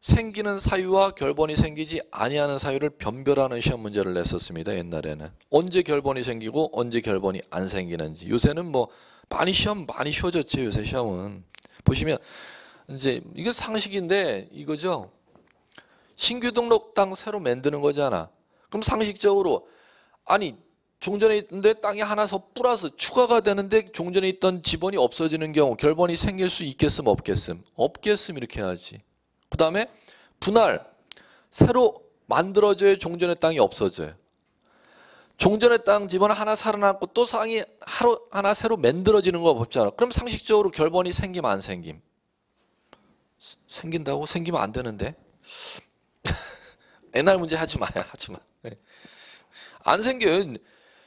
생기는 사유와 결번이 생기지 아니하는 사유를 변별하는 시험 문제를 냈었습니다. 옛날에는 언제 결번이 생기고 언제 결번이 안 생기는지. 요새는 뭐 많이 쉬워졌죠. 요새 시험은 보시면 이제 이거 상식인데 이거죠. 신규 등록 땅 새로 만드는 거잖아. 그럼 상식적으로 아니 종전에 있는데 땅이 하나 더 플러스 추가가 되는데 종전에 있던 지번이 없어지는 경우 결번이 생길 수 있겠음 없겠음? 없겠음 이렇게 해야지. 그 다음에 분할 새로 만들어져야 종전의 땅이 없어져요. 종전의 땅 지번 하나 살아남고 또 땅이 하나 새로 만들어지는 거 없잖아. 그럼 상식적으로 결번이 생김 안 생김? 생긴다고? 생기면 안 되는데. 옛날 문제 하지 마. 안 생겨요.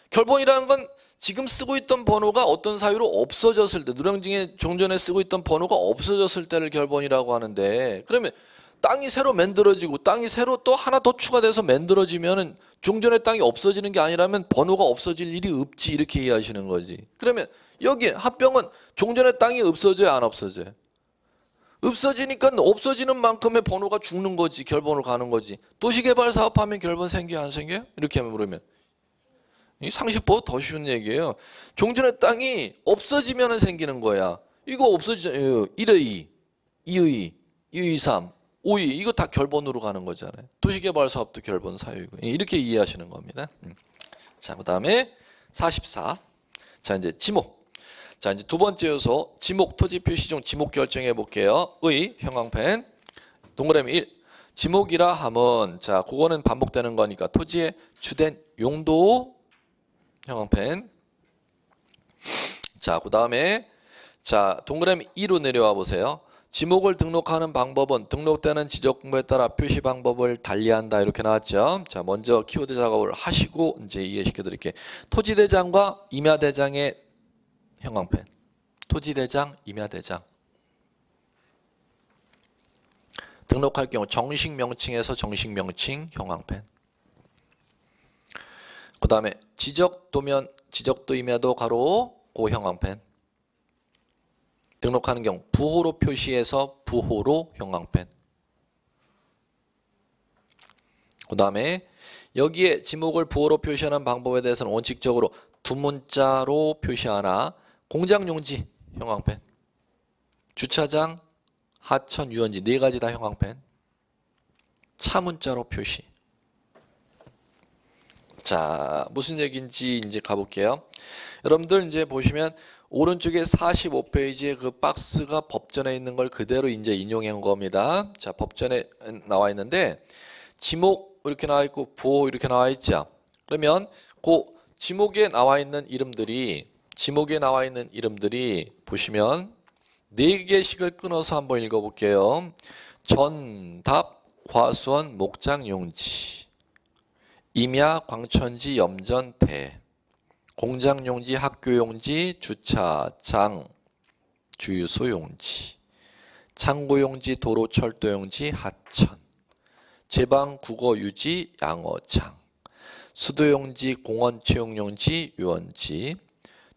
결번이라는 건 지금 쓰고 있던 번호가 어떤 사유로 없어졌을 때 노량진에 종전에 쓰고 있던 번호가 없어졌을 때를 결번이라고 하는데 그러면 땅이 새로 만들어지고 땅이 새로 또 하나 더 추가돼서 만들어지면은 종전의 땅이 없어지는 게 아니라면 번호가 없어질 일이 없지 이렇게 이해하시는 거지. 그러면 여기 합병은 종전의 땅이 없어져요, 안 없어져요? 없어지니까 없어지는 만큼의 번호가 죽는 거지. 결번으로 가는 거지. 도시개발 사업하면 결번 생겨요, 안 생겨요? 이렇게 물으면 이 상식보다 더 쉬운 얘기예요. 종전의 땅이 없어지면 생기는 거야. 이거 없어지잖아요. 1의 2, 2의 2, 2의 3, 5의 이거 다 결번으로 가는 거잖아요. 도시개발 사업도 결번 사유이고 이렇게 이해하시는 겁니다. 자, 그다음에 44. 자, 이제 지목. 자, 이제 두 번째 요소 지목 토지 표시 중 지목 결정해 볼게요. 의 형광펜 동그라미 1. 지목이라 함은 자, 그거는 반복되는 거니까 토지의 주된 용도 형광펜. 자, 그다음에 자, 동그라미 2로 내려와 보세요. 지목을 등록하는 방법은 등록되는 지적공부에 따라 표시 방법을 달리한다 이렇게 나왔죠. 자, 먼저 키워드 작업을 하시고 이제 이해시켜 드릴게요. 토지대장과 임야대장의 형광펜. 토지대장, 임야대장. 등록할 경우 정식 명칭에서 정식 명칭 형광펜. 그 다음에 지적도면, 지적도 임야도 가로 고 형광펜. 등록하는 경우 부호로 표시해서 부호로 형광펜. 그 다음에 여기에 지목을 부호로 표시하는 방법에 대해서는 원칙적으로 두 문자로 표시하나 공장용지 형광펜, 주차장, 하천, 유원지 네 가지 다 형광펜, 차문자로 표시. 자, 무슨 얘기인지 이제 가볼게요. 여러분들 이제 보시면 오른쪽에 45페이지에 그 박스가 법전에 있는 걸 그대로 이제 인용한 겁니다. 자, 법전에 나와 있는데 지목 이렇게 나와 있고 부호 이렇게 나와 있죠. 그러면 그 지목에 나와 있는 이름들이 보시면 4개씩을 끊어서 한번 읽어볼게요. 전답, 과수원, 목장, 용지, 임야, 광천지, 염전, 대, 공장용지, 학교용지, 주차장, 주유소용지, 창고용지, 도로, 철도용지, 하천, 제방, 국어, 유지, 양어장, 수도용지, 공원, 체육용지, 유원지,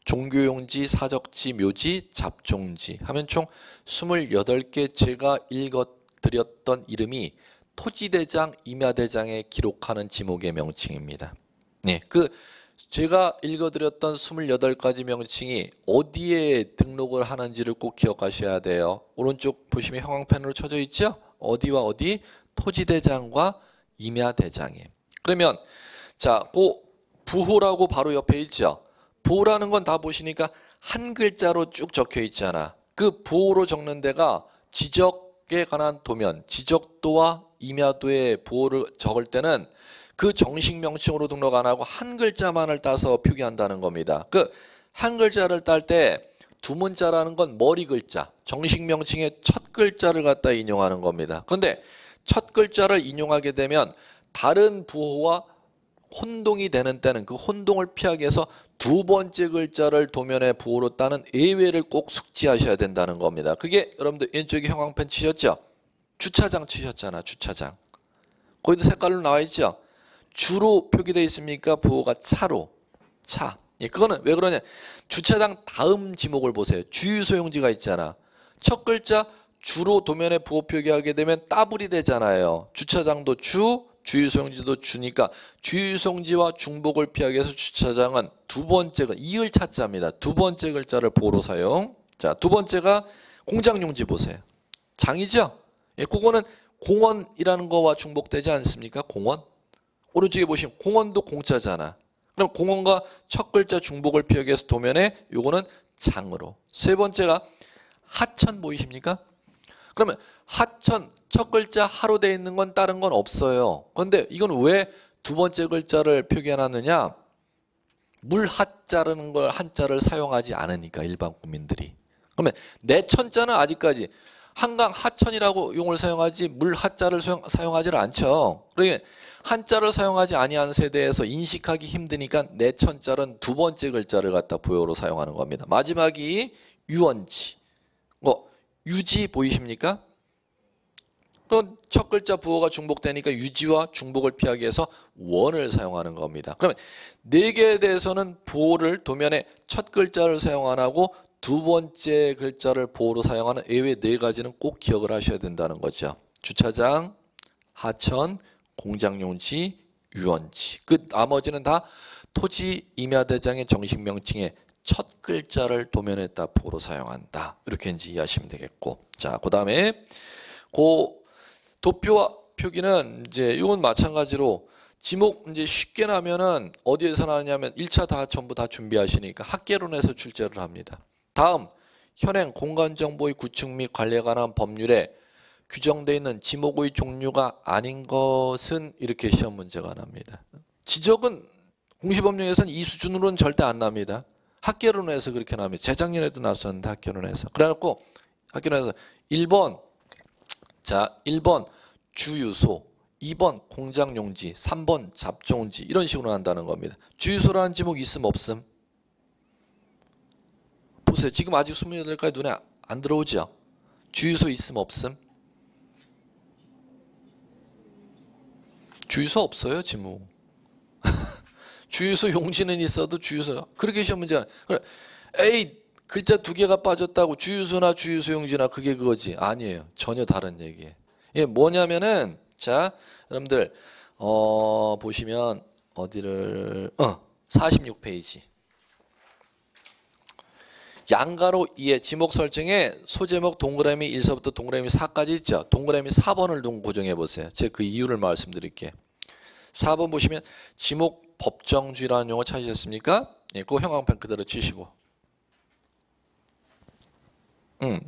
종교용지, 사적지, 묘지, 잡종지 하면 총 28개 제가 읽어드렸던 이름이 토지대장, 임야대장에 기록하는 지목의 명칭입니다. 네, 그 제가 읽어드렸던 28가지 명칭이 어디에 등록을 하는지를 꼭 기억하셔야 돼요. 오른쪽 보시면 형광펜으로 쳐져 있죠? 어디와 어디? 토지대장과 임야대장에. 그러면 자, 그 부호라고 바로 옆에 있죠? 부호라는 건 다 보시니까 한 글자로 쭉 적혀 있잖아. 그 부호로 적는 데가 지적에 관한 도면, 지적도와 임야도의 부호를 적을 때는 그 정식 명칭으로 등록 안 하고 한 글자만을 따서 표기한다는 겁니다. 그 한 글자를 딸 때 두 문자라는 건 머리 글자, 정식 명칭의 첫 글자를 갖다 인용하는 겁니다. 그런데 첫 글자를 인용하게 되면 다른 부호와 혼동이 되는 때는 그 혼동을 피하기 위해서 두 번째 글자를 도면의 부호로 따는 예외를 꼭 숙지하셔야 된다는 겁니다. 그게 여러분들 왼쪽에 형광펜 치셨죠? 주차장 치셨잖아. 주차장. 거기도 색깔로 나와 있죠? 주로 표기되어 있습니까? 부호가 차로. 차. 예, 그거는 왜 그러냐? 주차장 다음 지목을 보세요. 주유소용지가 있잖아. 첫 글자 주로 도면에 부호 표기하게 되면 따블이 되잖아요. 주차장도 주, 주유소용지도 주니까 주유소용지와 중복을 피하기 위해서 주차장은 두 번째가 이을 차자입니다. 두 번째 글자를 부호로 사용. 자, 두 번째가 공장용지 보세요. 장이죠? 예, 그거는 공원이라는 거와 중복되지 않습니까? 공원. 오른쪽에 보시면 공원도 공짜잖아. 그럼 공원과 첫 글자 중복을 피하기 위해서 도면에 요거는 장으로. 세 번째가 하천 보이십니까? 그러면 하천 첫 글자 하로 되어 있는 건 다른 건 없어요. 그런데 이건 왜 두 번째 글자를 표기해놨느냐? 물 하자라는 걸 한자를 사용하지 않으니까 일반 국민들이. 그러면 내천자는 아직까지 한강 하천이라고 용어를 사용하지 물 하자를 사용하지를 않죠. 그러니까 한자를 사용하지 아니한 세대에서 인식하기 힘드니까 내천자는 두 번째 글자를 갖다 부여로 사용하는 겁니다. 마지막이 유원지. 유지 보이십니까? 그럼 첫 글자 부호가 중복되니까 유지와 중복을 피하기 위해서 원을 사용하는 겁니다. 그러면 네 개에 대해서는 부호를 도면에 첫 글자를 사용 안 하고 두 번째 글자를 보호로 사용하는 예외 네 가지는 꼭 기억을 하셔야 된다는 거죠. 주차장, 하천, 공장용지, 유원지. 그 나머지는 다 토지 임야대장의 정식 명칭에 첫 글자를 도면에다 보호로 사용한다. 이렇게 이제 이해하시면 되겠고. 자, 그다음에 도표와 표기는 이제 이건 마찬가지로 지목 이제 쉽게 나면은 어디에서 나느냐면 1차 다 전부 다 준비하시니까 학계론에서 출제를 합니다. 다음 현행 공간정보의 구축 및 관리에 관한 법률에 규정되어 있는 지목의 종류가 아닌 것은 이렇게 시험 문제가 납니다. 지적은 공시법령에서는 이 수준으로는 절대 안 납니다. 학계론에서 그렇게 납니다. 재작년에도 났었는데 학계론에서. 그래갖고 학계론에서 1번 자 1번 주유소 2번 공장용지 3번 잡종지 이런 식으로 한다는 겁니다. 주유소라는 지목 있음 없음? 보세요. 지금 아직 28가지 눈에 안 들어오죠? 주유소 있음 없음? 주유소 없어요 지목. 주유소 용지는 있어도 주유소 그렇게 시험 문제가 에이 글자 두 개가 빠졌다고 주유소나 주유소 용지나 그게 그거지. 아니에요. 전혀 다른 얘기예요. 이게 뭐냐면은 자 여러분들 보시면 어디를 46페이지 양가로 2의 지목 설정에 소제목 동그라미 1서부터 동그라미 4까지 있죠. 동그라미 4번을 고정해 보세요. 제가 그 이유를 말씀드릴게요. 4번 보시면 지목 법정주의라는 용어 찾으셨습니까? 예, 그거 형광펜 그대로 치시고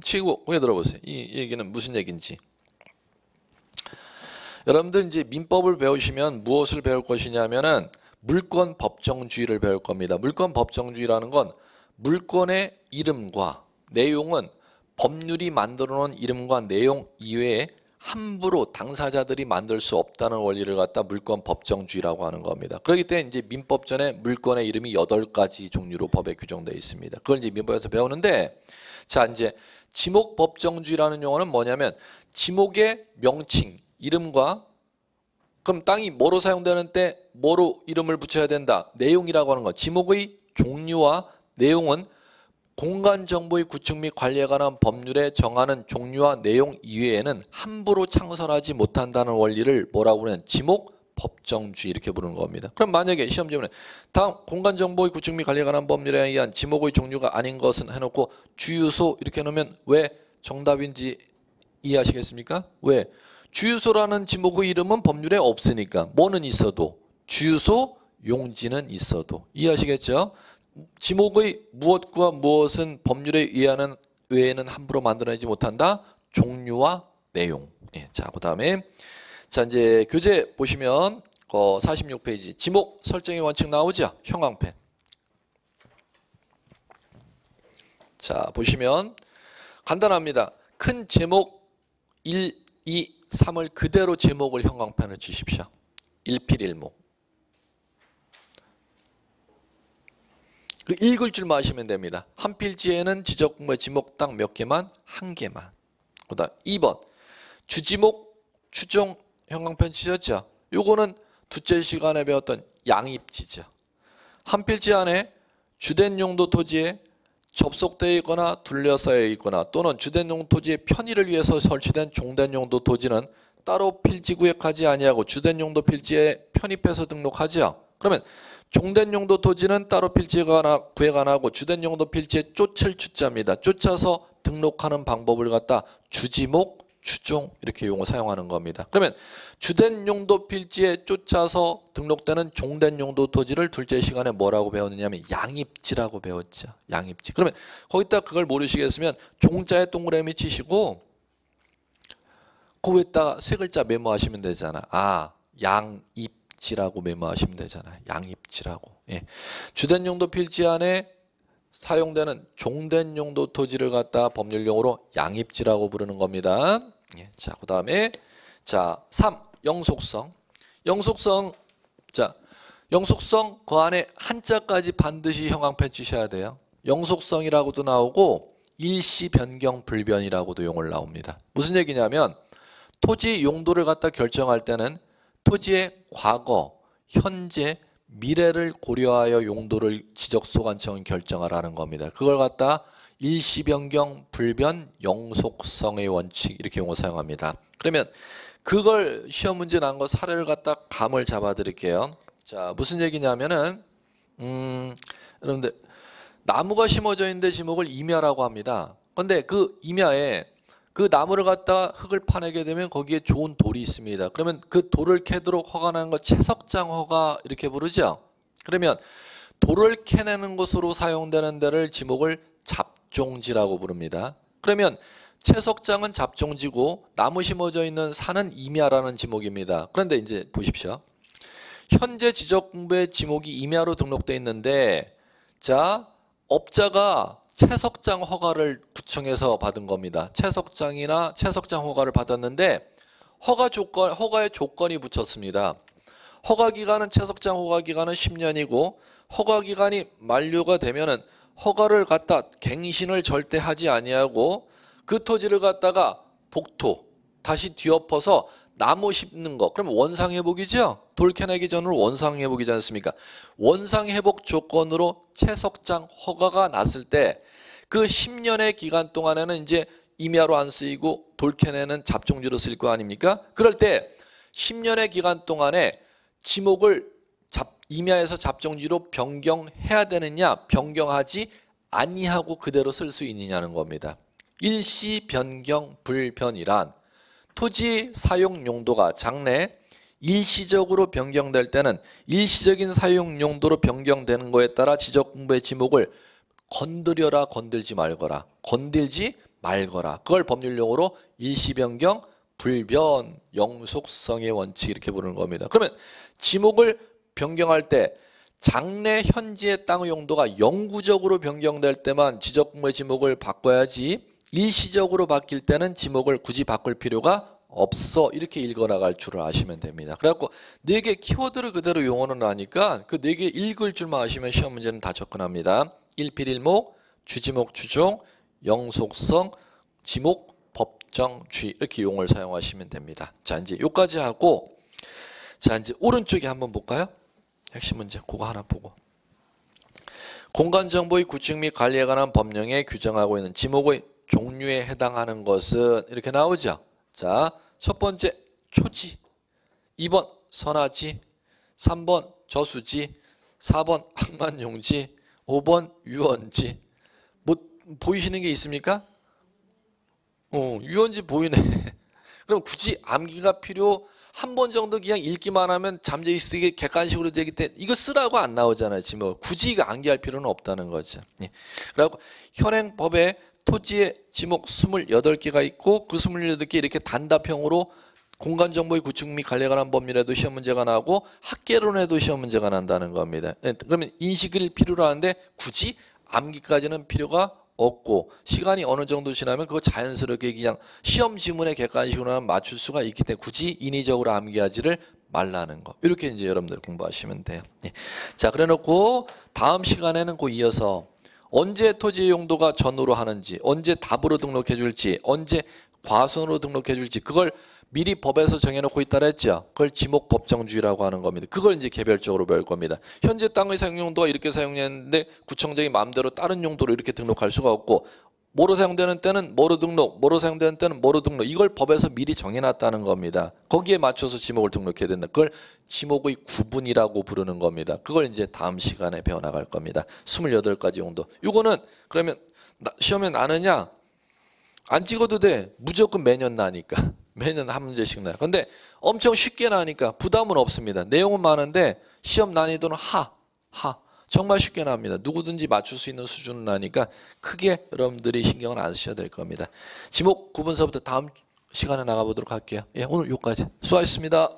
치고 거기 들어보세요. 이 얘기는 무슨 얘기인지. 여러분들 이제 민법을 배우시면 무엇을 배울 것이냐면은 물권 법정주의를 배울 겁니다. 물권 법정주의라는 건 물권의 이름과 내용은 법률이 만들어 놓은 이름과 내용 이외에 함부로 당사자들이 만들 수 없다는 원리를 갖다 물권 법정주의라고 하는 겁니다. 그렇기 때문에 이제 민법전에 물권의 이름이 8가지 종류로 법에 규정되어 있습니다. 그걸 이제 민법에서 배우는데 자 이제 지목 법정주의라는 용어는 뭐냐면 지목의 명칭, 이름과 그럼 땅이 뭐로 사용되는 때 뭐로 이름을 붙여야 된다. 내용이라고 하는 것. 지목의 종류와 내용은 공간정보의 구축 및 관리에 관한 법률에 정하는 종류와 내용 이외에는 함부로 창설하지 못한다는 원리를 뭐라고 하는 지목 법정주의 이렇게 부르는 겁니다. 그럼 만약에 시험 질문에 다음 공간정보의 구축 및 관리에 관한 법률에 의한 지목의 종류가 아닌 것은 해놓고 주유소 이렇게 놓으면 왜 정답인지 이해하시겠습니까? 왜? 주유소라는 지목의 이름은 법률에 없으니까 뭐는 있어도 주유소 용지는 있어도 이해하시겠죠? 지목의 무엇과 무엇은 법률에 의하는 외에는 함부로 만들어내지 못한다. 종류와 내용. 예, 자, 그다음에 자 이제 교재 보시면 46페이지 지목 설정의 원칙 나오죠? 형광펜. 자, 보시면 간단합니다. 큰 제목 1, 2, 3을 그대로 제목을 형광펜을 치십시오. 1필1목. 그 읽을 줄만 아시면 됩니다. 한 필지에는 지적공부의 지목 딱 몇 개만? 한 개만. 그다음 2번 주지목 추종 형광펜 치셨죠? 요거는 둘째 시간에 배웠던 양입지죠. 한 필지 안에 주된 용도 토지에 접속되어 있거나 둘러싸여 있거나 또는 주된 용도 토지의 편의를 위해서 설치된 종된 용도 토지는 따로 필지 구획하지 아니하고 주된 용도 필지에 편입해서 등록하죠. 그러면 종된 용도 토지는 따로 필지 구획 안 하고 주된 용도 필지에 쫓을 주자입니다. 쫓아서 등록하는 방법을 갖다 주지목, 추종 이렇게 용어 사용하는 겁니다. 그러면 주된 용도 필지에 쫓아서 등록되는 종된 용도 토지를 둘째 시간에 뭐라고 배웠느냐면 양입지라고 배웠죠. 양입지. 그러면 거기다 그걸 모르시겠으면 종자에 동그라미 치시고 그 위에다가 세 글자 메모하시면 되잖아. 아, 양입지라고 메모하시면 되잖아. 양입지라고. 예. 주된 용도 필지 안에 사용되는 종된 용도 토지를 갖다 법률용어로 양입지라고 부르는 겁니다. 예, 자, 그다음에 자, 3. 영속성. 영속성. 자, 영속성 그 안에 한자까지 반드시 형광펜 치셔야 돼요. 영속성이라고도 나오고 일시 변경 불변이라고도 용어를 나옵니다. 무슨 얘기냐면 토지 용도를 갖다 결정할 때는 토지의 과거, 현재, 미래를 고려하여 용도를 지적소관청은 결정하라는 겁니다. 그걸 갖다 일시변경, 불변, 영속성의 원칙 이렇게 용어 사용합니다. 그러면 그걸 시험 문제 난 거 사례를 갖다 감을 잡아 드릴게요. 자, 무슨 얘기냐면은 여러분들 나무가 심어져 있는데 지목을 임야라고 합니다. 근데 그 임야에 그 나무를 갖다 흙을 파내게 되면 거기에 좋은 돌이 있습니다. 그러면 그 돌을 캐도록 허가 나는 거 채석장 허가 이렇게 부르죠. 그러면 돌을 캐내는 것으로 사용되는 데를 지목을 잡종지라고 부릅니다. 그러면 채석장은 잡종지고 나무 심어져 있는 산은 임야라는 지목입니다. 그런데 이제 보십시오. 현재 지적공부의 지목이 임야로 등록되어 있는데 자 업자가 채석장 허가를 구청에서 받은 겁니다. 채석장이나 채석장 허가를 받았는데 허가의 조건이 붙였습니다. 허가기간은 채석장 허가기간은 10년이고 허가기간이 만료가 되면은 허가를 갖다 갱신을 절대 하지 아니하고 그 토지를 갖다가 복토 다시 뒤엎어서 나무 심는 거 그럼 원상회복이죠. 돌 캐내기 전으로 원상회복이지 않습니까? 원상회복 조건으로 채석장 허가가 났을 때 그 10년의 기간 동안에는 이제 임야로 안 쓰이고 돌 캐내는 잡종지로 쓰일 거 아닙니까? 그럴 때 10년의 기간 동안에 지목을 임야에서 잡종지로 변경해야 되느냐 변경하지 아니하고 그대로 쓸 수 있느냐는 겁니다. 일시 변경 불변이란 토지 사용 용도가 장래 일시적으로 변경될 때는 일시적인 사용 용도로 변경되는 거에 따라 지적공부의 지목을 건드려라 건들지 말거라 건들지 말거라 그걸 법률용어로 일시 변경 불변 영속성의 원칙 이렇게 부르는 겁니다. 그러면 지목을 변경할 때 장래 현지의 땅의 용도가 영구적으로 변경될 때만 지적공부의 지목을 바꿔야지 일시적으로 바뀔 때는 지목을 굳이 바꿀 필요가 없어 이렇게 읽어나갈 줄을 아시면 됩니다. 그래갖고 4개 키워드를 그대로 용어는 하니까 그 4개 읽을 줄만 아시면 시험 문제는 다 접근합니다. 일필일목, 주지목, 주종, 영속성, 지목, 법정, 주의 이렇게 용어를 사용하시면 됩니다. 자 이제 요까지 하고 자 이제 오른쪽에 한번 볼까요? 핵심 문제 그거 하나 보고 공간정보의 구축 및 관리에 관한 법령에 규정하고 있는 지목의 종류에 해당하는 것은 이렇게 나오죠. 자, 첫 번째 초지, 2번 선화지, 3번 저수지, 4번 항만용지, 5번 유원지. 뭐 보이시는 게 있습니까? 유원지 보이네. 그럼 굳이 암기가 필요 한 번 정도 그냥 읽기만 하면 잠재의 쓰기 객관식으로 되기 때문에 이거 쓰라고 안 나오잖아요. 지금 굳이 이거 암기할 필요는 없다는 거죠. 예. 그리고 현행법에 토지의 지목 28개가 있고 그 28개 이렇게 단답형으로 공간정보의 구축 및 관리에 관한 법률에도 시험 문제가 나고 학계론에도 시험 문제가 난다는 겁니다. 그러면 인식을 필요로 하는데 굳이 암기까지는 필요가 없고 시간이 어느 정도 지나면 그거 자연스럽게 그냥 시험 지문의 객관식으로 맞출 수가 있기 때문에 굳이 인위적으로 암기하지를 말라는 거. 이렇게 이제 여러분들 공부하시면 돼요. 예. 자, 그래 놓고 다음 시간에는 그 이어서 언제 토지 용도가 전으로 하는지, 언제 답으로 등록해 줄지, 언제 과선으로 등록해 줄지 그걸 미리 법에서 정해놓고 있다 했죠. 그걸 지목 법정주의라고 하는 겁니다. 그걸 이제 개별적으로 배울 겁니다. 현재 땅의 사용 용도가 이렇게 사용되는데 구청장이 마음대로 다른 용도로 이렇게 등록할 수가 없고 뭐로 사용되는 때는 뭐로 등록, 뭐로 사용되는 때는 뭐로 등록 이걸 법에서 미리 정해놨다는 겁니다. 거기에 맞춰서 지목을 등록해야 된다. 그걸 지목의 구분이라고 부르는 겁니다. 그걸 이제 다음 시간에 배워나갈 겁니다. 28가지 용도. 이거는 그러면 시험에 나느냐? 안 찍어도 돼. 무조건 매년 나니까. 매년 한 문제씩 나요. 근데 엄청 쉽게 나니까 부담은 없습니다. 내용은 많은데 시험 난이도는 하. 정말 쉽게 나옵니다. 누구든지 맞출 수 있는 수준은 나니까 크게 여러분들이 신경을 안 쓰셔도 될 겁니다. 지목 구분서부터 다음 시간에 나가보도록 할게요. 예, 오늘 여기까지. 수고하셨습니다.